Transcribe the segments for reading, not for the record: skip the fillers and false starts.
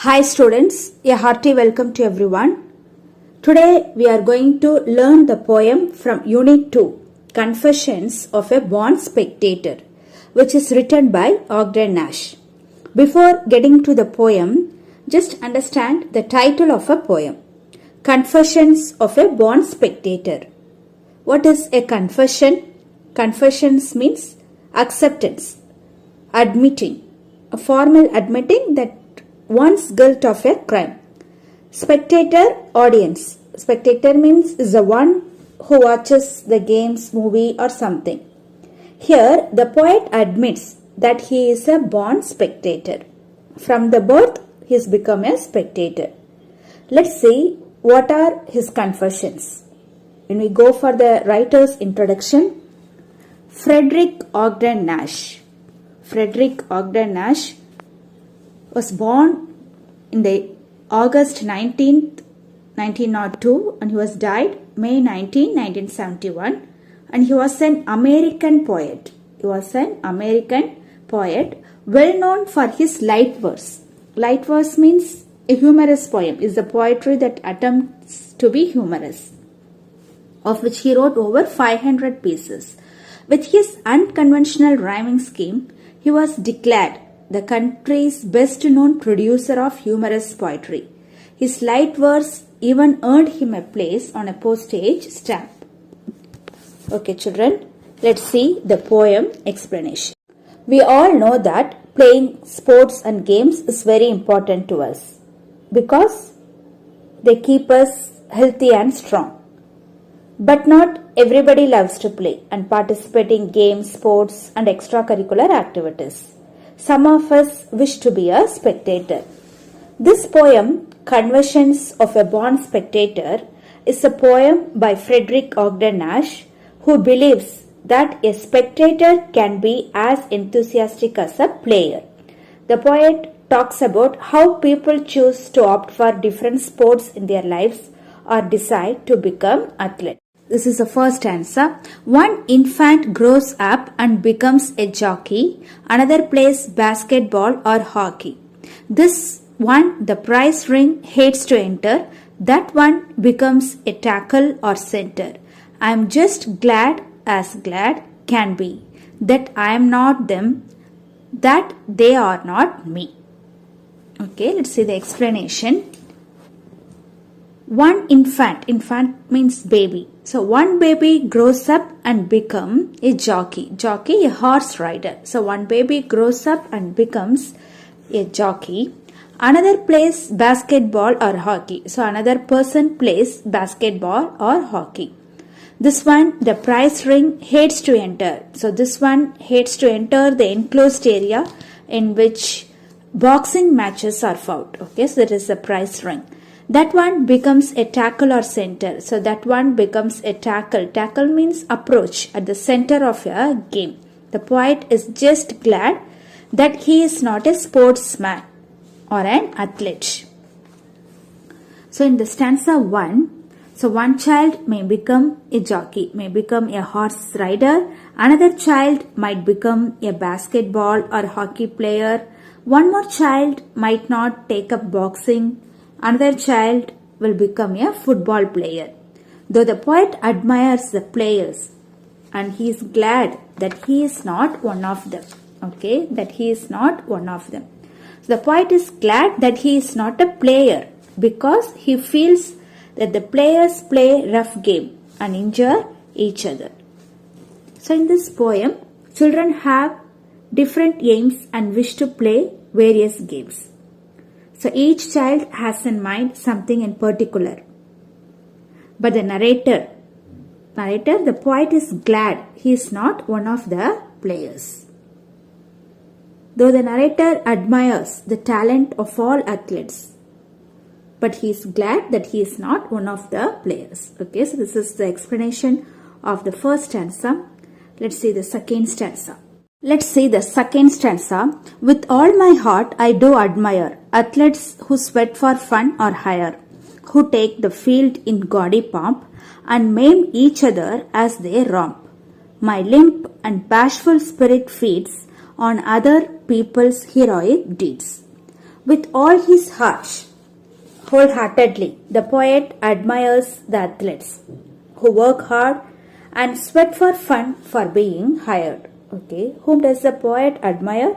Hi students, a hearty welcome to everyone. Today we are going to learn the poem from Unit 2, Confessions of a Born Spectator, which is written by Ogden Nash. Before getting to the poem, just understand the title of a poem. Confessions of a Born Spectator. What is a confession? Confessions means acceptance, admitting, a formal admitting that one's guilt of a crime. Spectator, audience. Spectator means is the one who watches the games, movie or something. Here the poet admits that he is a born spectator. From the birth he has become a spectator. Let's see what are his confessions. When we go for the writer's introduction, Frederick Ogden Nash. Frederick Ogden Nash was born in the August 19th, 1902 and he was died May 19, 1971 and he was an American poet. He was an American poet well known for his light verse. Light verse means a humorous poem is the poetry that attempts to be humorous, of which he wrote over 500 pieces. With his unconventional rhyming scheme, he was declared the country's best known producer of humorous poetry. His light verse even earned him a place on a postage stamp. Okay children, let's see the poem explanation. We all know that playing sports and games is very important to us because they keep us healthy and strong. But not everybody loves to play and participate in games, sports and extracurricular activities. Some of us wish to be a spectator. This poem, Confessions of a Born Spectator, is a poem by Frederick Ogden Nash, who believes that a spectator can be as enthusiastic as a player. The poet talks about how people choose to opt for different sports in their lives or decide to become athletes. This is the first answer. One infant grows up and becomes a jockey. Another plays basketball or hockey. This one, the prize ring, hates to enter. That one becomes a tackle or center. I am just glad as glad can be that I am not them, that they are not me. Okay, let's see the explanation. One infant means baby. So one baby grows up and become a jockey. Jockey, a horse rider. So one baby grows up and becomes a jockey. Another plays basketball or hockey. So another person plays basketball or hockey. This one, the prize ring, hates to enter. So this one hates to enter the enclosed area in which boxing matches are fought. Okay, so that is the prize ring. That one becomes a tackle or center. So that one becomes a tackle. Tackle means approach at the center of a game. The poet is just glad that he is not a sportsman or an athlete. So in the stanza 1, so one child may become a jockey, may become a horse rider. Another child might become a basketball or hockey player. One more child might not take up boxing. Another child will become a football player. Though the poet admires the players and he is glad that he is not one of them. Okay, that he is not one of them. So the poet is glad that he is not a player because he feels that the players play rough game and injure each other. So in this poem, children have different aims and wish to play various games. So each child has in mind something in particular. But the narrator, the poet is glad he is not one of the players. Though the narrator admires the talent of all athletes, but he is glad that he is not one of the players. Okay, so this is the explanation of the first stanza. Let's see the second stanza. Let's see the second stanza. With all my heart I do admire athletes who sweat for fun or hire, who take the field in gaudy pomp and maim each other as they romp. My limp and bashful spirit feeds on other people's heroic deeds. with all his heart, wholeheartedly. The poet admires the athletes who work hard and sweat for fun for being hired. Okay, whom does the poet admire?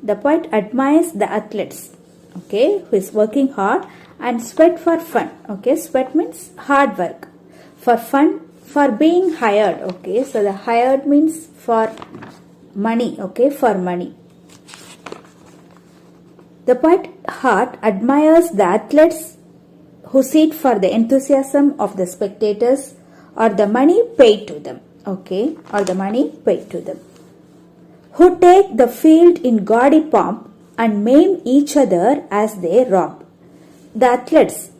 The poet admires the athletes, okay, who is working hard and sweat for fun. Okay, sweat means hard work. For fun, for being hired. Okay, so the hired means for money. Okay, for money. The poet heart admires the athletes who sit for the enthusiasm of the spectators or the money paid to them. Okay, or the money paid to them. Who take the field in gaudy pomp and maim each other as they romp. The athletes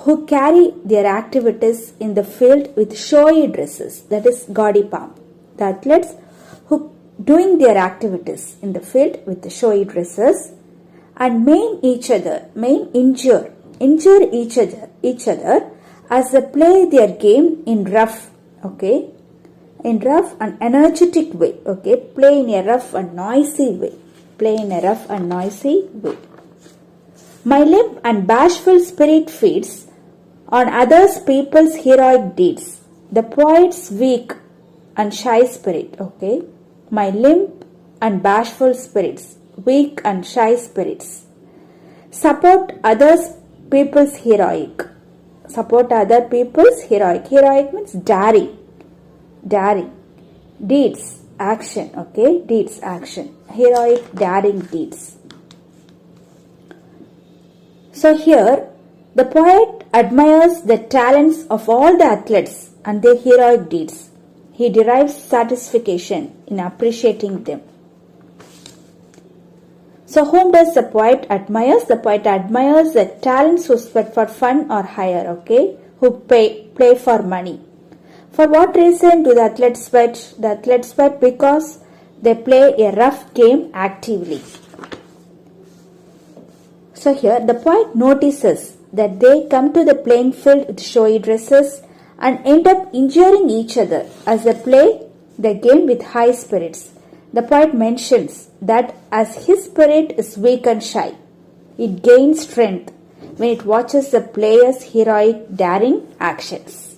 who carry their activities in the field with showy dresses, that is gaudy pomp. The athletes who doing their activities in the field with the showy dresses and maim each other, injure each other as they play their game in rough, okay, in rough and energetic way. Okay, play in a rough and noisy way. Play in a rough and noisy way. My limp and bashful spirit feeds on others people's heroic deeds. The poet's weak and shy spirit. Okay, my limp and bashful spirits, weak and shy spirits, support others people's heroic. Support other people's heroic. Heroic means daring. Daring. Deeds, action. Okay, deeds, action. Heroic, daring deeds. So here, the poet admires the talents of all the athletes and their heroic deeds. He derives satisfaction in appreciating them. So whom does the poet admires? The poet admires the talents who sweat for fun or hire, okay, who play for money. For what reason do the athletes sweat? The athletes sweat because they play a rough game actively. So here the poet notices that they come to the playing field with showy dresses and end up injuring each other as they play the game with high spirits. The poet mentions that as his spirit is weak and shy, it gains strength when it watches the player's heroic, daring actions.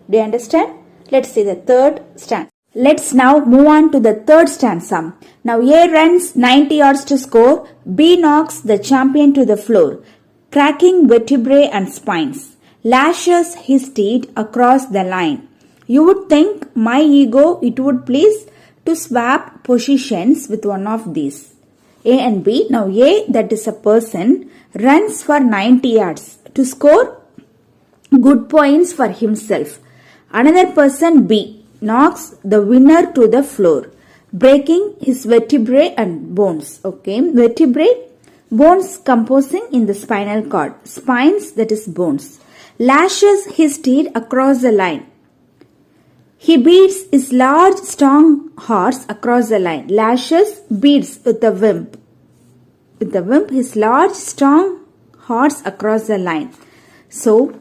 Do you understand? Let's see the third stanza. Let's now move on to the third stanza. Now A runs 90 yards to score. B knocks the champion to the floor, cracking vertebrae and spines, lashes his steed across the line. You would think my ego it would please to swap positions with one of these. A and B. Now A, that is a person, runs for 90 yards to score good points for himself. Another person, B, knocks the winner to the floor, breaking his vertebrae and bones. Okay, vertebrae, bones composing in the spinal cord. Spines, that is bones. Lashes his steed across the line. He beats his large, strong horse across the line. Lashes, beats with the whip. With the whip, his large, strong horse across the line. So,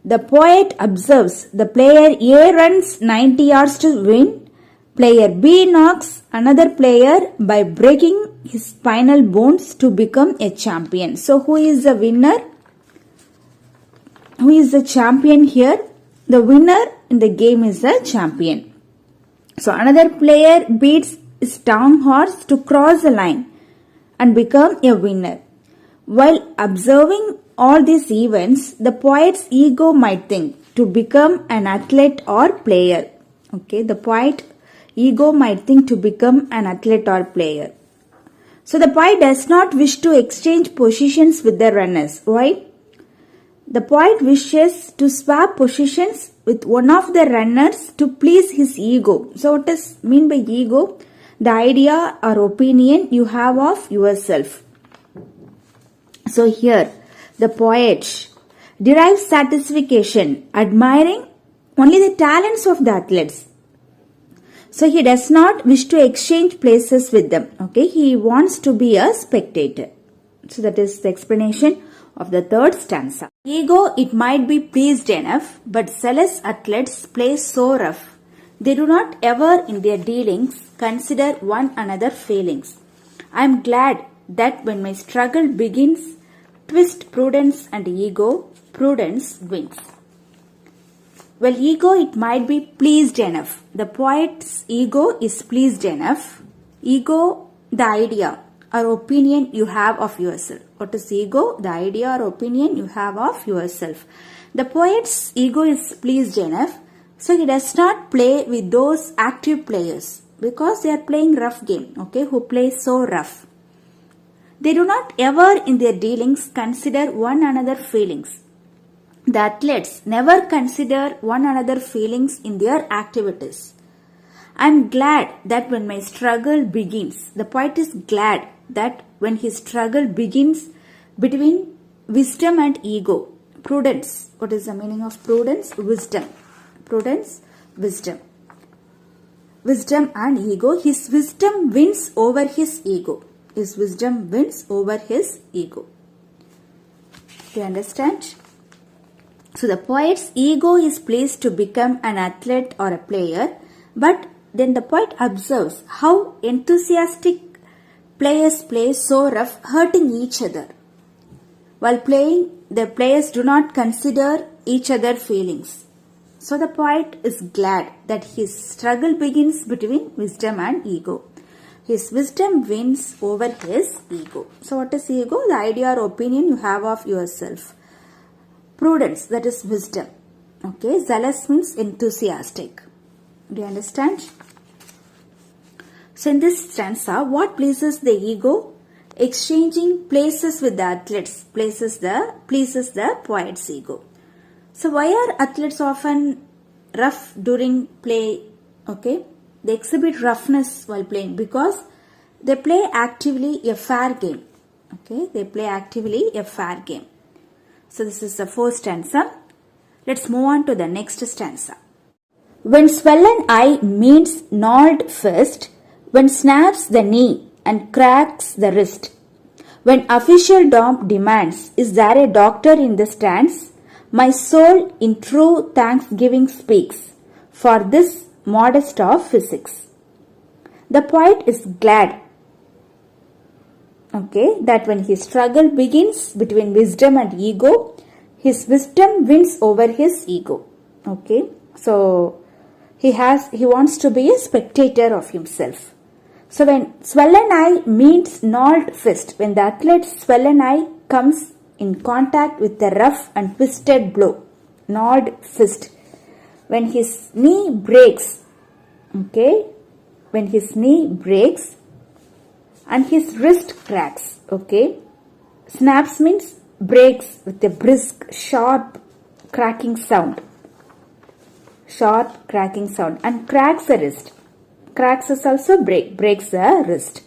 the poet observes the player A runs 90 yards to win. Player B knocks another player by breaking his spinal bones to become a champion. So, who is the winner? Who is the champion here? The winner in the game is the champion. So, another player beats his strong horse to cross the line and become a winner. While observing all these events, the poet's ego might think to become an athlete or player. Okay, the poet ego might think to become an athlete or player. So the poet does not wish to exchange positions with the runners. Why? The poet wishes to swap positions with one of the runners to please his ego. So what does mean by ego? The idea or opinion you have of yourself. So here, the poet derives satisfaction admiring only the talents of the athletes. So he does not wish to exchange places with them. Okay, he wants to be a spectator. So that is the explanation of the third stanza. Ego, it might be pleased enough, but zealous athletes play so rough. They do not ever in their dealings consider one another's feelings. I am glad that when my struggle begins, twist prudence and ego, prudence wins. Well, ego, it might be pleased enough. The poet's ego is pleased enough. Ego, the idea or opinion you have of yourself. What is ego? The idea or opinion you have of yourself. The poet's ego is pleased enough, so he does not play with those active players because they are playing rough game, okay, who play so rough. They do not ever in their dealings consider one another's feelings. The athletes never consider one another's feelings in their activities. I am glad that when my struggle begins, the poet is glad that when his struggle begins between wisdom and ego, prudence. What is the meaning of prudence? Wisdom. Prudence, wisdom. Wisdom and ego. His wisdom wins over his ego. His wisdom wins over his ego. Do you understand? So the poet's ego is pleased to become an athlete or a player, but then the poet observes how enthusiastic players play so rough, hurting each other. While playing, the players do not consider each other's feelings. So the poet is glad that his struggle begins between wisdom and ego. His wisdom wins over his ego. So what is ego? The idea or opinion you have of yourself. Prudence, that is wisdom. Okay, zealous means enthusiastic. Do you understand? So in this stanza, what pleases the ego? Exchanging places with the athletes pleases the poet's ego. So why are athletes often rough during play? Okay, they exhibit roughness while playing because they play actively a fair game. Okay, they play actively a fair game. So this is the fourth stanza. Let's move on to the next stanza. When swollen eye meets gnarled fist, when snaps the knee and cracks the wrist, when official dom demands, is there a doctor in the stands? My soul in true thanksgiving speaks for this modest of physics. The poet is glad, okay, that when his struggle begins between wisdom and ego, his wisdom wins over his ego. Okay, so he wants to be a spectator of himself. So when swollen eye meets gnarled fist, when the athlete's swollen eye comes in contact with the rough and twisted blow, gnarled fist, when his knee breaks, okay, when his knee breaks and his wrist cracks, okay, snaps means breaks with a brisk, sharp cracking sound, and cracks the wrist. Cracks is also breaks the wrist.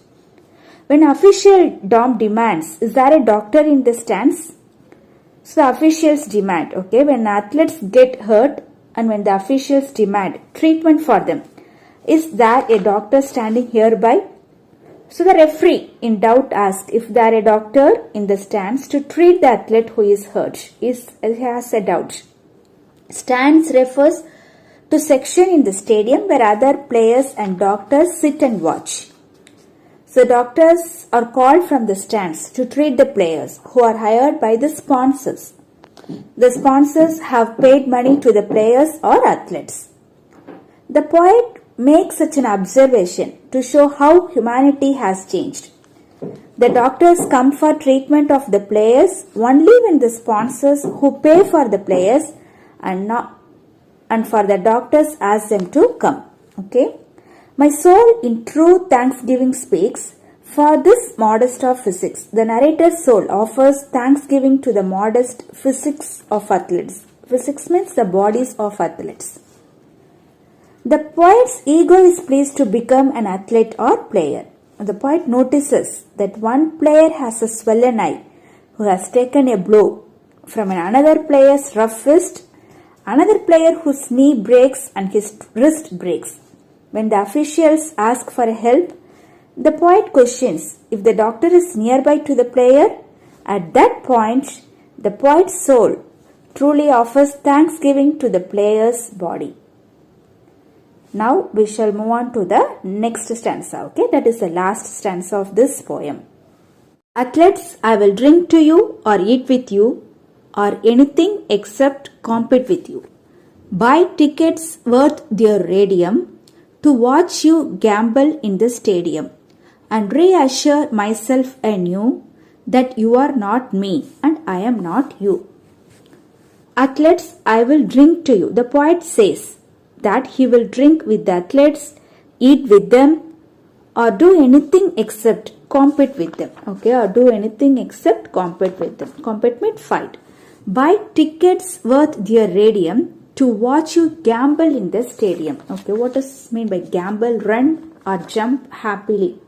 When official dom demands, is there a doctor in the stands? So the officials demand, okay, when athletes get hurt and when the officials demand treatment for them, is there a doctor standing hereby? So the referee in doubt asks if there a doctor in the stands to treat the athlete who is hurt. He has a doubt. Stands refers to section in the stadium where other players and doctors sit and watch. So doctors are called from the stands to treat the players who are hired by the sponsors. The sponsors have paid money to the players or athletes. The poet makes such an observation to show how humanity has changed. The doctors come for treatment of the players only when the sponsors who pay for the players and for the doctors ask them to come. Okay. My soul in true thanksgiving speaks for this modest of physics. The narrator's soul offers thanksgiving to the modest physics of athletes. Physics means the bodies of athletes. The poet's ego is pleased to become an athlete or player. The poet notices that one player has a swollen eye who has taken a blow from another player's rough fist, another player whose knee breaks and his wrist breaks. When the officials ask for help, the poet questions if the doctor is nearby to the player. At that point, the poet's soul truly offers thanksgiving to the player's body. Now we shall move on to the next stanza, okay? That is the last stanza of this poem. Athletes, I will drink to you or eat with you or anything except compete with you. Buy tickets worth their radium to watch you gamble in the stadium and reassure myself anew that you are not me and I am not you. Athletes, I will drink to you. The poet says that he will drink with the athletes, eat with them, or do anything except compete with them. Okay, or do anything except compete with them. Compete means fight. Buy tickets worth their radium to watch you gamble in the stadium. Okay, what does mean by gamble? Run or jump happily.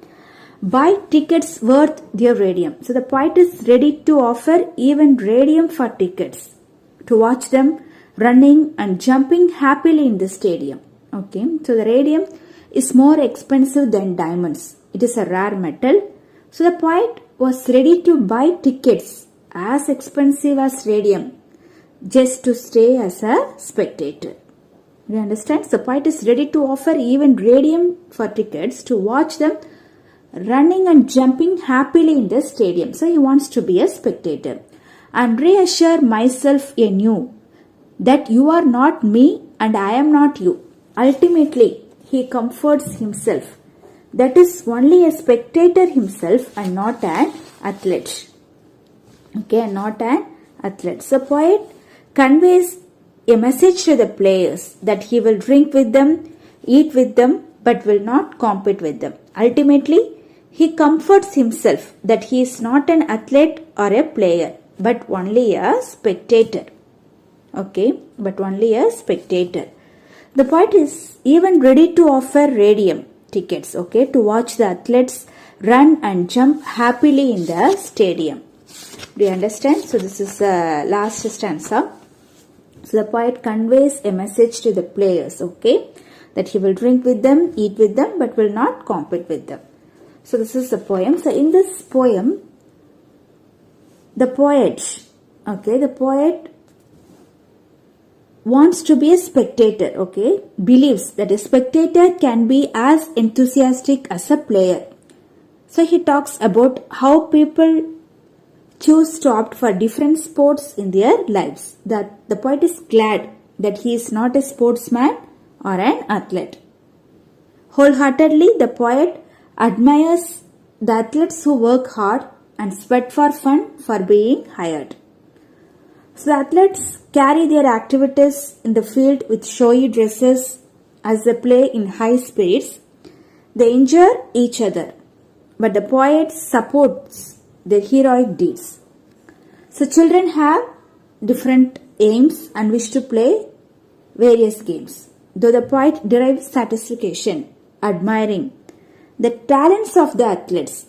Buy tickets worth their radium. So the poet is ready to offer even radium for tickets to watch them running and jumping happily in the stadium. Okay, so the radium is more expensive than diamonds. It is a rare metal. So the poet was ready to buy tickets as expensive as radium just to stay as a spectator. You understand? The poet is ready to offer even radium for tickets to watch them running and jumping happily in the stadium. So he wants to be a spectator. And reassure myself anew that you are not me and I am not you. Ultimately, he comforts himself. That is only a spectator himself and not an athlete. Okay, not an athlete. So poet conveys a message to the players that he will drink with them, eat with them, but will not compete with them. Ultimately, he comforts himself that he is not an athlete or a player, but only a spectator. Okay, but only a spectator. The poet is even ready to offer radium tickets, okay, to watch the athletes run and jump happily in the stadium. Do you understand? So this is the last stanza. So the poet conveys a message to the players, okay, that he will drink with them, eat with them, but will not compete with them. So this is the poem. So in this poem, the poet wants to be a spectator, okay, believes that a spectator can be as enthusiastic as a player. So he talks about how people choose to opt for different sports in their lives. That the poet is glad that he is not a sportsman or an athlete. Wholeheartedly, the poet admires the athletes who work hard and sweat for fun for being hired. So the athletes carry their activities in the field with showy dresses as they play in high speeds. They injure each other, but the poet supports their heroic deeds. So children have different aims and wish to play various games. Though the poet derives satisfaction admiring the talents of the athletes,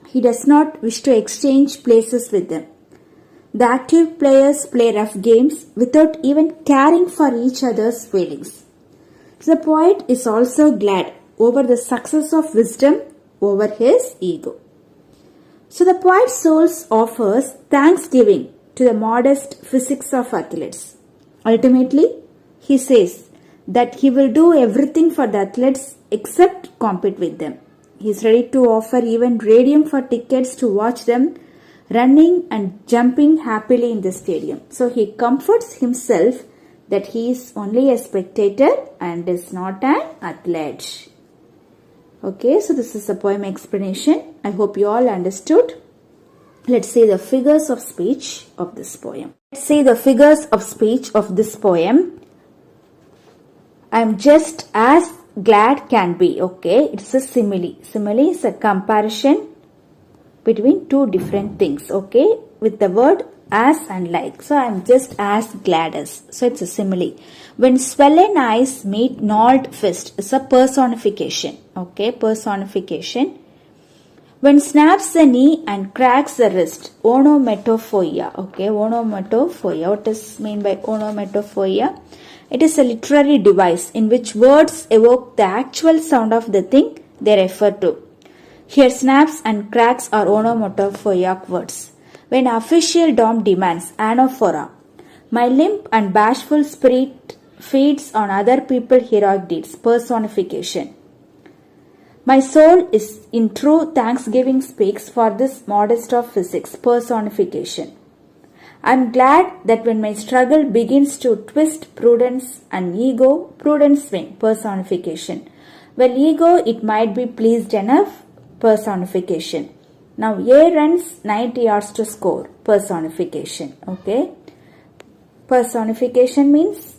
he does not wish to exchange places with them. The active players play rough games without even caring for each other's feelings. The poet is also glad over the success of wisdom over his ego. So the poet's soul offers thanksgiving to the modest physiques of athletes. Ultimately, he says that he will do everything for the athletes except compete with them. He is ready to offer even radium for tickets to watch them running and jumping happily in the stadium. So he comforts himself that he is only a spectator and is not an athlete. Okay, so this is the poem explanation. I hope you all understood. Let's see the figures of speech of this poem. Let's see the figures of speech of this poem. I'm just as glad can be. Okay, it's a simile. Simile is a comparison between two different things. Okay, with the word as and like. So I'm just as glad as. So it's a simile. When swollen eyes meet gnarled fist, it's a personification. Okay, personification. When snaps the knee and cracks the wrist, onomatopoeia. Okay, onomatopoeia. What does mean by onomatopoeia? It is a literary device in which words evoke the actual sound of the thing they refer to. Here snaps and cracks are onomatopoeic words. When official dom demands anaphora, my limp and bashful spirit feeds on other people's heroic deeds, personification. My soul is in true thanksgiving speaks for this modest of physics, personification. I am glad that when my struggle begins to twist prudence and ego, prudence swing, personification. Well, ego, it might be pleased enough, personification. Now, A runs 90 yards to score, personification. Okay. Personification means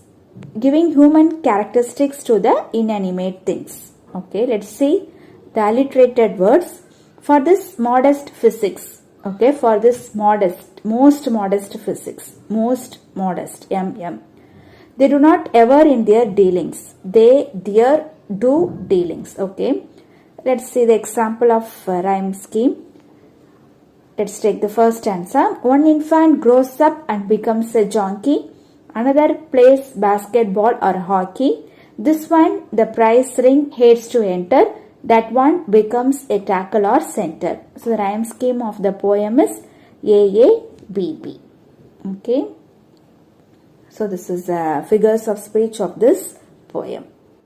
giving human characteristics to the inanimate things. Okay, let's see the alliterated words for this modest physics. Okay, for this modest, most modest physics, most modest, They do not ever in their dealings. They, their, do dealings. Okay, let's see the example of rhyme scheme. Let's take the first answer. One infant grows up and becomes a jockey. Another plays basketball or hockey. This one, the prize ring, hates to enter. That one becomes a tackle or center. So the rhyme scheme of the poem is AABB. Okay. So this is the figures of speech of this poem.